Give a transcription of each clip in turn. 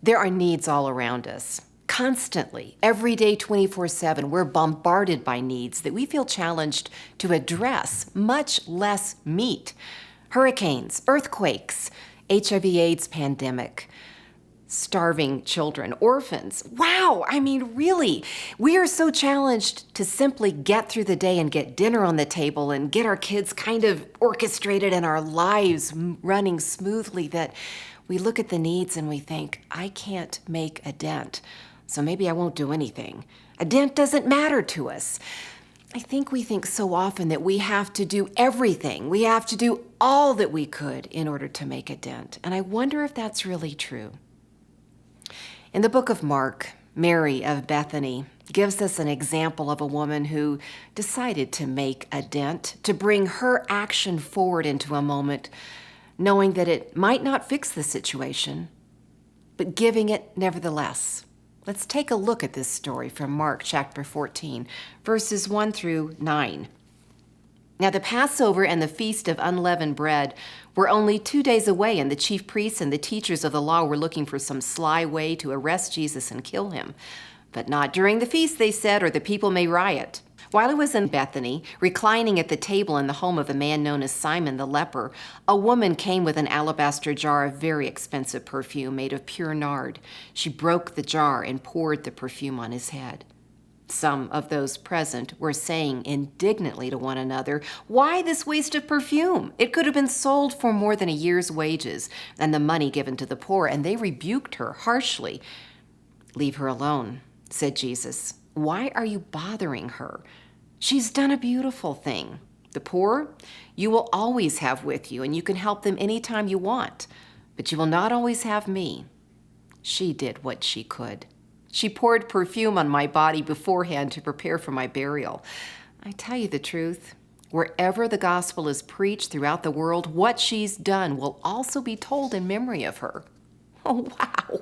There are needs all around us. Constantly, every day, 24/7, we're bombarded by needs that we feel challenged to address, much less meet. Hurricanes, earthquakes, HIV/AIDS pandemic, starving children, orphans. Wow, really, we are so challenged to simply get through the day and get dinner on the table and get our kids kind of orchestrated and our lives running smoothly that we look at the needs and we think, I can't make a dent, so maybe I won't do anything. A dent doesn't matter to us. I think we think so often that we have to do everything. We have to do all that we could in order to make a dent. And I wonder if that's really true. In the book of Mark, Mary of Bethany gives us an example of a woman who decided to make a dent, to bring her action forward into a moment, knowing that it might not fix the situation, but giving it nevertheless. Let's take a look at this story from Mark chapter 14, verses 1 through 9. Now the Passover and the Feast of Unleavened Bread were only 2 days away, and the chief priests and the teachers of the law were looking for some sly way to arrest Jesus and kill him. But not during the feast, they said, or the people may riot. While he was in Bethany, reclining at the table in the home of a man known as Simon the leper, a woman came with an alabaster jar of very expensive perfume made of pure nard. She broke the jar and poured the perfume on his head. Some of those present were saying indignantly to one another, "Why this waste of perfume? It could have been sold for more than a year's wages and the money given to the poor." And they rebuked her harshly. "Leave her alone," said Jesus. "Why are you bothering her? She's done a beautiful thing. The poor you will always have with you, and you can help them anytime you want, but you will not always have me. She did what she could. She poured perfume on my body beforehand to prepare for my burial. I tell you the truth, wherever the gospel is preached throughout the world, what she's done will also be told in memory of her." Oh, wow.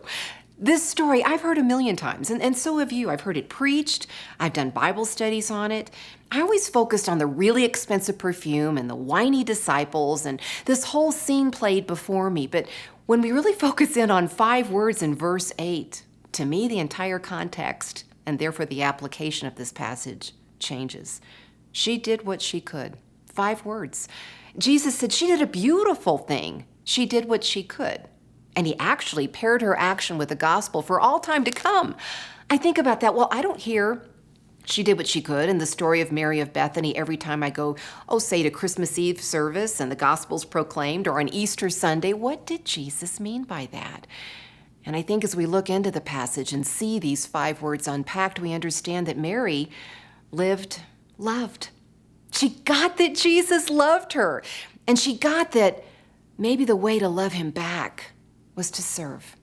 This story I've heard a million times, and so have you. I've heard it preached. I've done Bible studies on it. I always focused on the really expensive perfume and the whiny disciples, and this whole scene played before me. But when we really focus in on 5 words in verse 8, to me, the entire context, and therefore the application of this passage, changes. She did what she could. 5 words. Jesus said she did a beautiful thing. She did what she could. And he actually paired her action with the gospel for all time to come. I think about that. Well, I don't hear she did what she could in the story of Mary of Bethany every time I go, say to Christmas Eve service and the gospel's proclaimed, or on Easter Sunday. What did Jesus mean by that? And I think as we look into the passage and see these 5 words unpacked, we understand that Mary lived, loved. She got that Jesus loved her. And she got that maybe the way to love him back was to serve,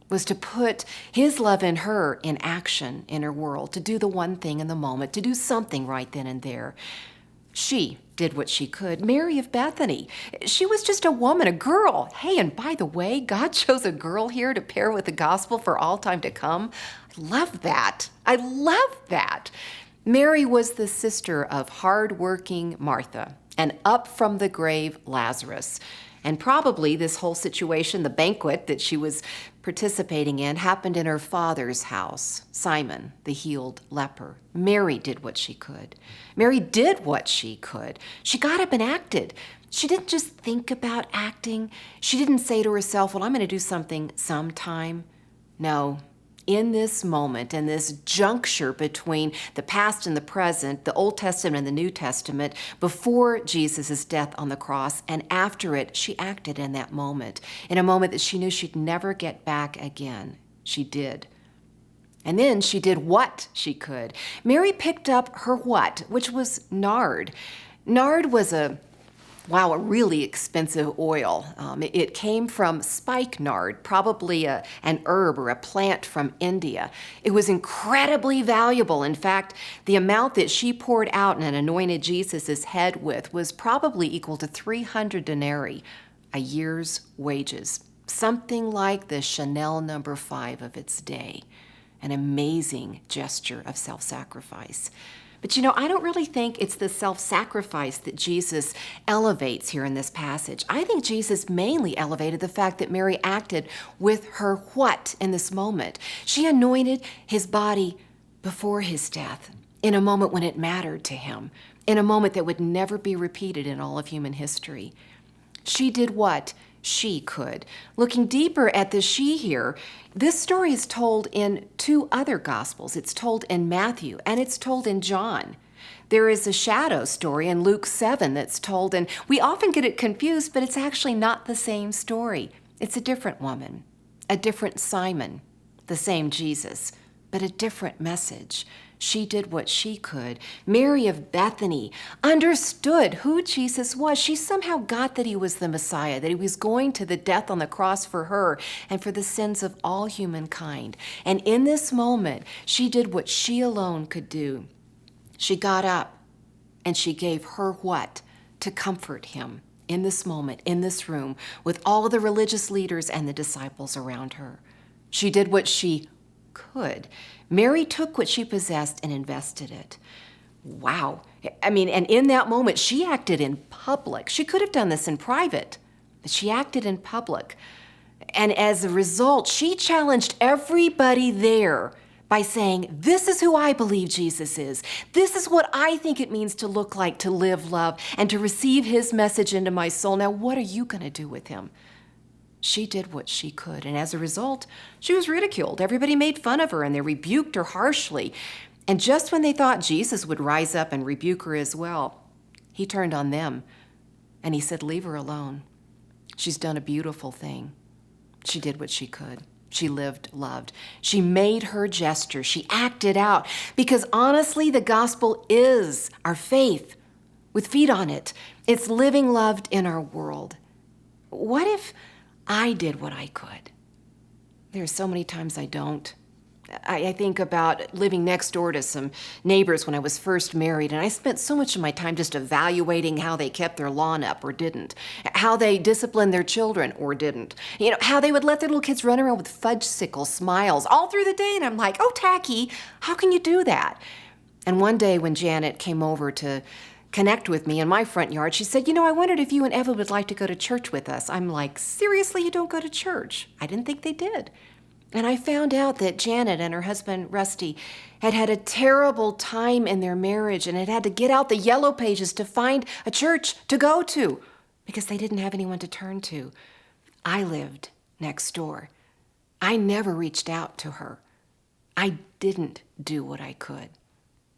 was to put his love in her in action in her world, to do the one thing in the moment, to do something right then and there. She did what she could. Mary of Bethany, she was just a woman, a girl. Hey, and by the way, God chose a girl here to pair with the gospel for all time to come. I love that. I love that. Mary was the sister of hardworking Martha and up from the grave Lazarus. And probably this whole situation, the banquet that she was participating in, happened in her father's house, Simon, the healed leper. Mary did what she could. Mary did what she could. She got up and acted. She didn't just think about acting. She didn't say to herself, well, I'm going to do something sometime. No. In this moment, in this juncture between the past and the present, the Old Testament and the New Testament, before Jesus' death on the cross and after it, she acted in that moment, in a moment that she knew she'd never get back again. She did. And then she did what she could. Mary picked up her what, which was nard. Nard was a really expensive oil. It came from spikenard, probably an herb or a plant from India. It was incredibly valuable. In fact, the amount that she poured out and anointed Jesus' head with was probably equal to 300 denarii, a year's wages. Something like the Chanel No. 5 of its day. An amazing gesture of self-sacrifice. But I don't really think it's the self-sacrifice that Jesus elevates here in this passage. I think Jesus mainly elevated the fact that Mary acted with her what in this moment. She anointed his body before his death, in a moment when it mattered to him, in a moment that would never be repeated in all of human history. She did what she could. Looking deeper at the she here, this story is told in two other Gospels. It's told in Matthew and it's told in John. There is a shadow story in Luke 7 that's told, and we often get it confused, but it's actually not the same story. It's a different woman, a different Simon, the same Jesus, but a different message. She did what she could. Mary of Bethany understood who Jesus was. She somehow got that he was the Messiah, that he was going to the death on the cross for her and for the sins of all humankind. And in this moment, she did what she alone could do. She got up and she gave her what? To comfort him in this moment, in this room, with all the religious leaders and the disciples around her. She did what she could. Mary took what she possessed and invested it. Wow. And in that moment, she acted in public. She could have done this in private, but she acted in public. And as a result, she challenged everybody there by saying, this is who I believe Jesus is. This is what I think it means to look like, to live love, and to receive his message into my soul. Now, what are you going to do with him? She did what she could, and as a result, she was ridiculed. Everybody made fun of her, and they rebuked her harshly. And just when they thought Jesus would rise up and rebuke her as well, he turned on them, and he said, leave her alone. She's done a beautiful thing. She did what she could. She lived, loved. She made her gesture. She acted out, because honestly, the gospel is our faith with feet on it. It's living loved in our world. What if I did what I could? There are so many times I don't. I think about living next door to some neighbors when I was first married, and I spent so much of my time just evaluating how they kept their lawn up or didn't, how they disciplined their children or didn't, how they would let their little kids run around with fudgesicle smiles all through the day, and I'm like, oh, tacky, how can you do that? And one day when Janet came over to connect with me in my front yard, she said, I wondered if you and Eva would like to go to church with us. I'm like, seriously, you don't go to church? I didn't think they did. And I found out that Janet and her husband, Rusty, had had a terrible time in their marriage and had to get out the yellow pages to find a church to go to because they didn't have anyone to turn to. I lived next door. I never reached out to her. I didn't do what I could.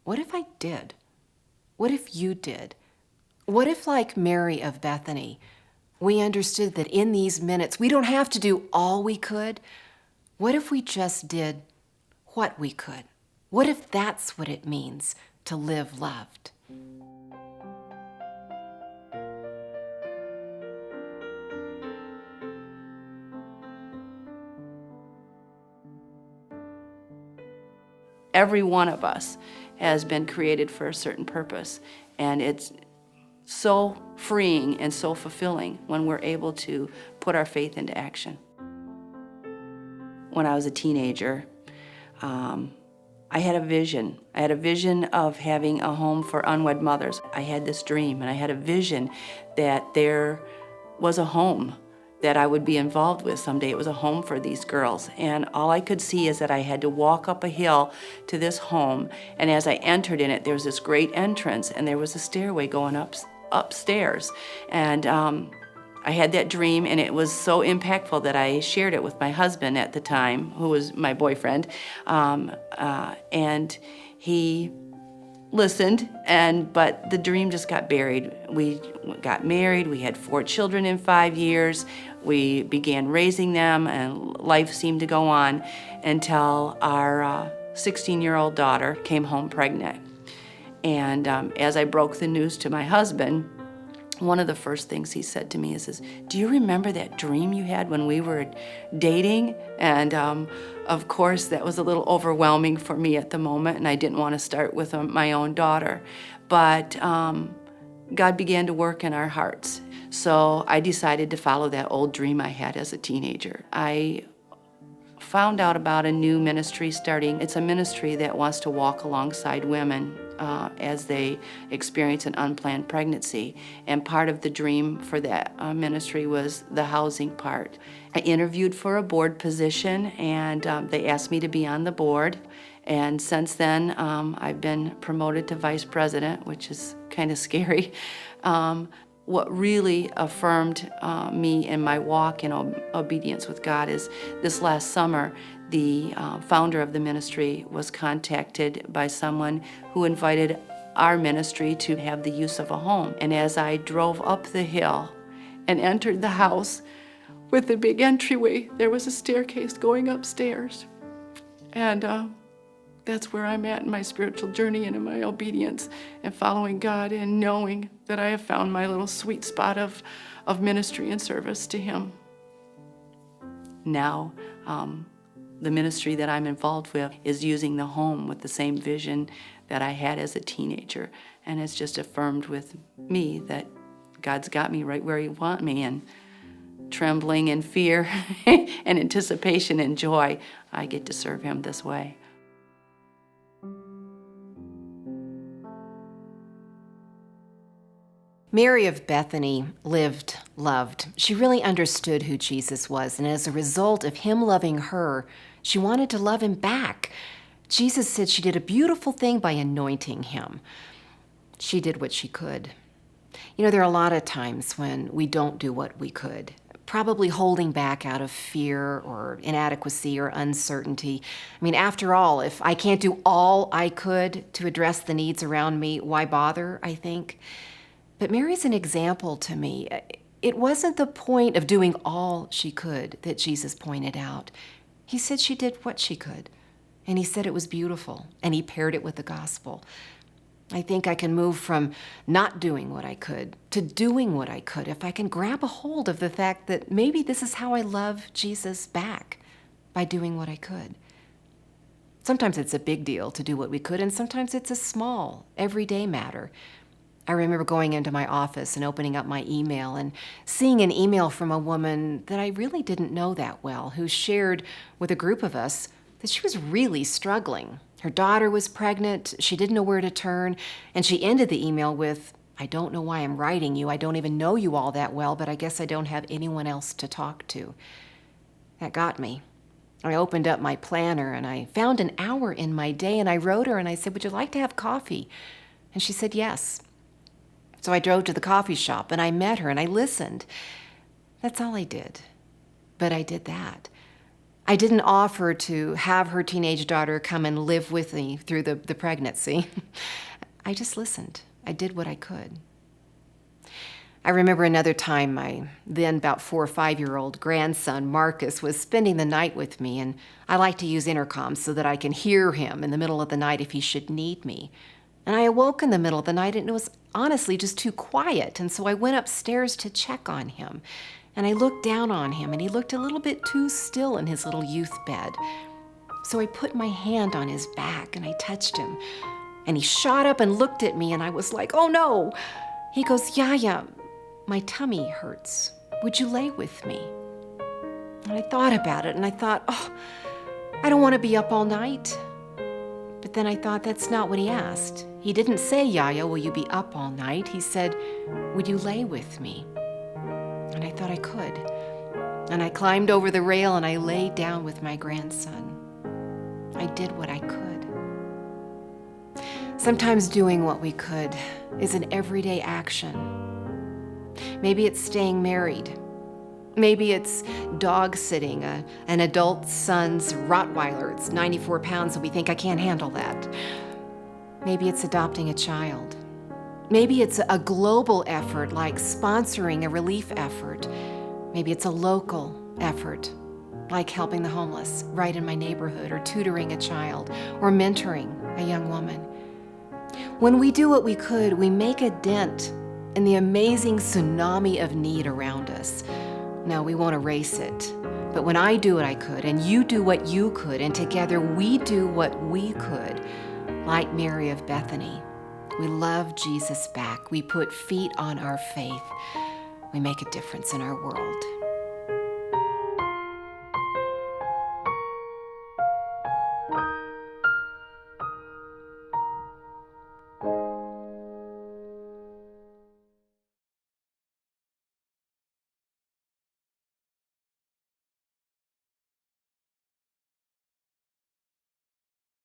What if I did? What if you did? What if, like Mary of Bethany, we understood that in these minutes, we don't have to do all we could? What if we just did what we could? What if that's what it means to live loved? Every one of us has been created for a certain purpose, and it's so freeing and so fulfilling when we're able to put our faith into action. When I was a teenager, I had a vision. I had a vision of having a home for unwed mothers. I had this dream, and I had a vision that there was a home that I would be involved with someday. It was a home for these girls. And all I could see is that I had to walk up a hill to this home. And as I entered in it, there was this great entrance, and there was a stairway going upstairs. And I had that dream, and it was so impactful that I shared it with my husband at the time, who was my boyfriend. And he listened, but the dream just got buried. We got married, we had 4 children in 5 years, we began raising them, and life seemed to go on until our 16-year-old daughter came home pregnant. And as I broke the news to my husband, one of the first things he said to me is, do you remember that dream you had when we were dating? And of course, that was a little overwhelming for me at the moment, and I didn't want to start with my own daughter. But God began to work in our hearts. So I decided to follow that old dream I had as a teenager. I found out about a new ministry starting. It's a ministry that wants to walk alongside women as they experience an unplanned pregnancy. And part of the dream for that ministry was the housing part. I interviewed for a board position, and they asked me to be on the board. And since then, I've been promoted to vice president, which is kind of scary. What really affirmed me in my walk in obedience with God is this last summer, the founder of the ministry was contacted by someone who invited our ministry to have the use of a home. And as I drove up the hill and entered the house with the big entryway, there was a staircase going upstairs. And that's where I'm at in my spiritual journey and in my obedience and following God and knowing that I have found my little sweet spot of ministry and service to Him. Now, the ministry that I'm involved with is using the home with the same vision that I had as a teenager. And it's just affirmed with me that God's got me right where He wants me, and trembling and fear and anticipation and joy, I get to serve Him this way. Mary of Bethany lived, loved. She really understood who Jesus was, and as a result of Him loving her, she wanted to love Him back. Jesus said she did a beautiful thing by anointing Him. She did what she could. You know, there are a lot of times when we don't do what we could, probably holding back out of fear or inadequacy or uncertainty. I mean, after all, if I can't do all I could to address the needs around me, why bother, I think? But Mary's an example to me. It wasn't the point of doing all she could that Jesus pointed out. He said she did what she could, and He said it was beautiful, and He paired it with the gospel. I think I can move from not doing what I could to doing what I could if I can grab a hold of the fact that maybe this is how I love Jesus back, by doing what I could. Sometimes it's a big deal to do what we could, and sometimes it's a small, everyday matter. I remember going into my office and opening up my email and seeing an email from a woman that I really didn't know that well, who shared with a group of us that she was really struggling. Her daughter was pregnant, she didn't know where to turn, and she ended the email with, "I don't know why I'm writing you. I don't even know you all that well, but I guess I don't have anyone else to talk to." That got me. I opened up my planner and I found an hour in my day, and I wrote her and I said, "Would you like to have coffee?" And she said yes. So I drove to the coffee shop and I met her and I listened. That's all I did. But I did that. I didn't offer to have her teenage daughter come and live with me through the pregnancy. I just listened. I did what I could. I remember another time my then about 4 or 5-year-old grandson, Marcus, was spending the night with me, and I like to use intercom so that I can hear him in the middle of the night if he should need me. And I awoke in the middle of the night and it was honestly just too quiet, and so I went upstairs to check on him. And I looked down on him and he looked a little bit too still in his little youth bed. So I put my hand on his back and I touched him. And he shot up and looked at me and I was like, "Oh no!" He goes, "Yaya, my tummy hurts. Would you lay with me?" And I thought about it and I thought, "Oh, I don't want to be up all night." But then I thought, that's not what he asked. He didn't say, "Yaya, will you be up all night?" He said, "Would you lay with me?" And I thought I could. And I climbed over the rail and I laid down with my grandson. I did what I could. Sometimes doing what we could is an everyday action. Maybe it's staying married. Maybe it's dog sitting an adult son's Rottweiler. It's 94 pounds, and we think, "I can't handle that." Maybe it's adopting a child. Maybe it's a global effort like sponsoring a relief effort. Maybe it's a local effort like helping the homeless right in my neighborhood, or tutoring a child, or mentoring a young woman. When we do what we could, we make a dent in the amazing tsunami of need around us. No, we won't erase it. But when I do what I could, and you do what you could, and together we do what we could, like Mary of Bethany, we love Jesus back. We put feet on our faith. We make a difference in our world.